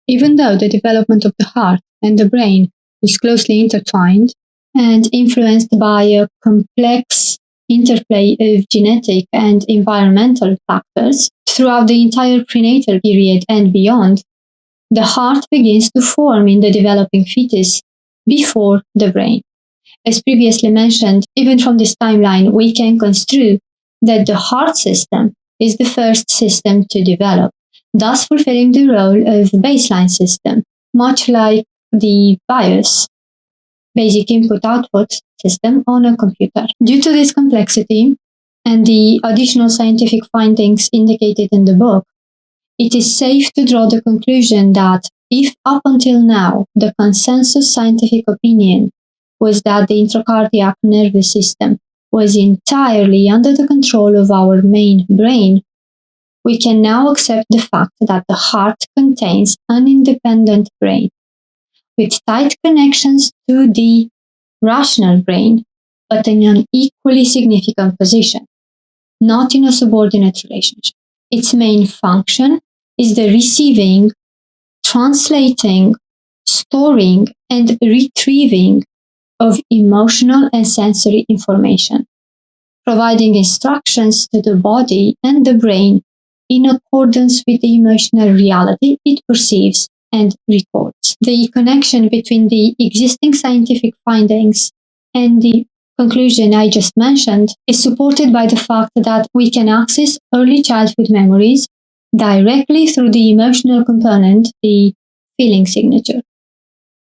Even though the development of the heart and the brain is closely intertwined and influenced by a complex interplay of genetic and environmental factors throughout the entire prenatal period and beyond, the heart begins to form in the developing fetus before the brain. As previously mentioned, even from this timeline, we can construe that the heart system is the first system to develop, thus fulfilling the role of baseline system, much like the BIOS, basic input-output system on a computer. Due to this complexity and the additional scientific findings indicated in the book, it is safe to draw the conclusion that if up until now the consensus scientific opinion was that the intracardiac nervous system was entirely under the control of our main brain, we can now accept the fact that the heart contains an independent brain with tight connections to the rational brain, but in an equally significant position, not in a subordinate relationship. Its main function is the receiving, translating, storing, and retrieving of emotional and sensory information, providing instructions to the body and the brain in accordance with the emotional reality it perceives and records. The connection between the existing scientific findings and the conclusion I just mentioned is supported by the fact that we can access early childhood memories directly through the emotional component, the feeling signature,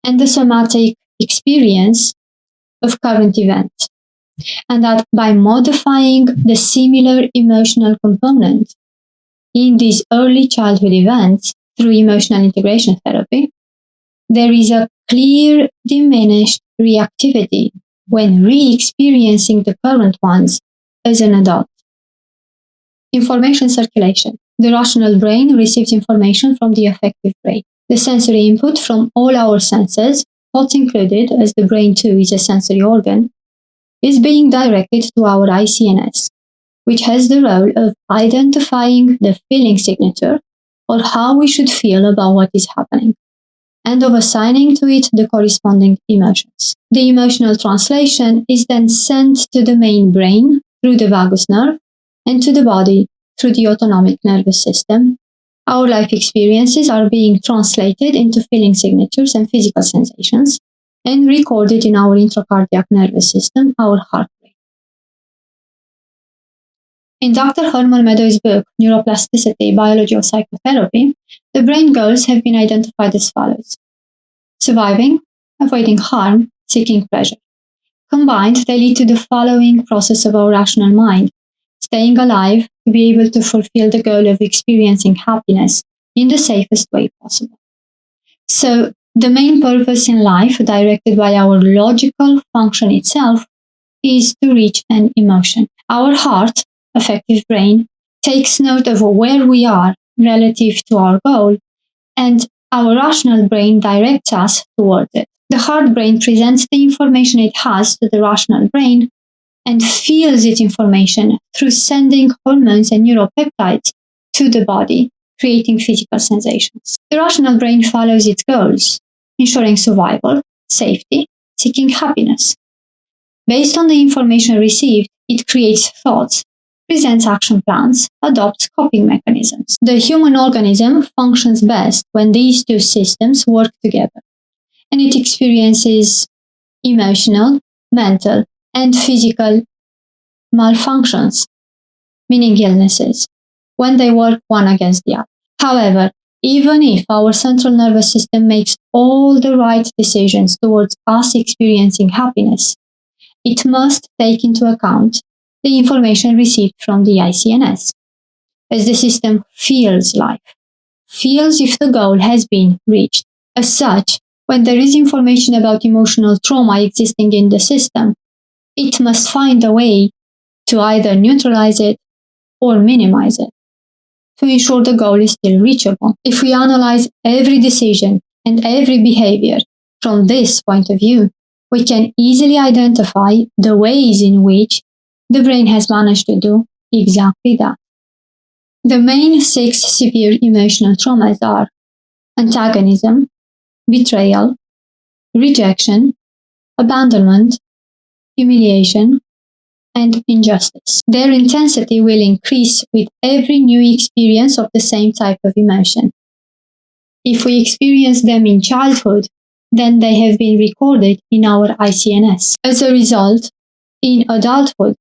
and the somatic experience of current events. And that by modifying the similar emotional component in these early childhood events through emotional integration therapy, there is a clear diminished reactivity when re-experiencing the current ones as an adult. Information circulation. The rational brain receives information from the affective brain. The sensory input from all our senses, thoughts included, as the brain too is a sensory organ, is being directed to our ICNS, which has the role of identifying the feeling signature or how we should feel about what is happening, and of assigning to it the corresponding emotions. The emotional translation is then sent to the main brain through the vagus nerve and to the body through the autonomic nervous system. Our life experiences are being translated into feeling signatures and physical sensations and recorded in our intracardiac nervous system, our heart rate. In Dr. Herman Meadows' book, Neuroplasticity, Biology of Psychotherapy, the brain goals have been identified as follows: surviving, avoiding harm, seeking pleasure. Combined, they lead to the following process of our rational mind: staying alive to be able to fulfill the goal of experiencing happiness in the safest way possible. So, the main purpose in life, directed by our logical function itself, is to reach an emotion. Our heart, affective brain, takes note of where we are relative to our goal, and our rational brain directs us towards it. The heart brain presents the information it has to the rational brain and feels its information through sending hormones and neuropeptides to the body, creating physical sensations. The rational brain follows its goals, ensuring survival, safety, seeking happiness. Based on the information received, it creates thoughts, presents action plans, adopts coping mechanisms. The human organism functions best when these two systems work together, and it experiences emotional, mental, and physical malfunctions, meaning illnesses, when they work one against the other. However, even if our central nervous system makes all the right decisions towards us experiencing happiness, it must take into account the information received from the ICNS, as the system feels life, feels if the goal has been reached. As such, when there is information about emotional trauma existing in the system, it must find a way to either neutralize it or minimize it to ensure the goal is still reachable. If we analyze every decision and every behavior from this point of view, we can easily identify the ways in which the brain has managed to do exactly that. The main 6 severe emotional traumas are antagonism, betrayal, rejection, abandonment, humiliation, and injustice. Their intensity will increase with every new experience of the same type of emotion. If we experience them in childhood, then they have been recorded in our ICNS. As a result, in adulthood,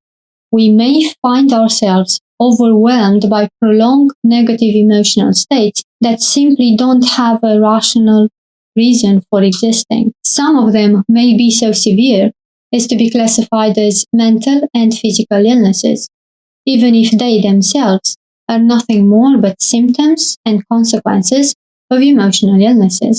we may find ourselves overwhelmed by prolonged negative emotional states that simply don't have a rational reason for existing. Some of them may be so severe as to be classified as mental and physical illnesses, even if they themselves are nothing more but symptoms and consequences of emotional illnesses.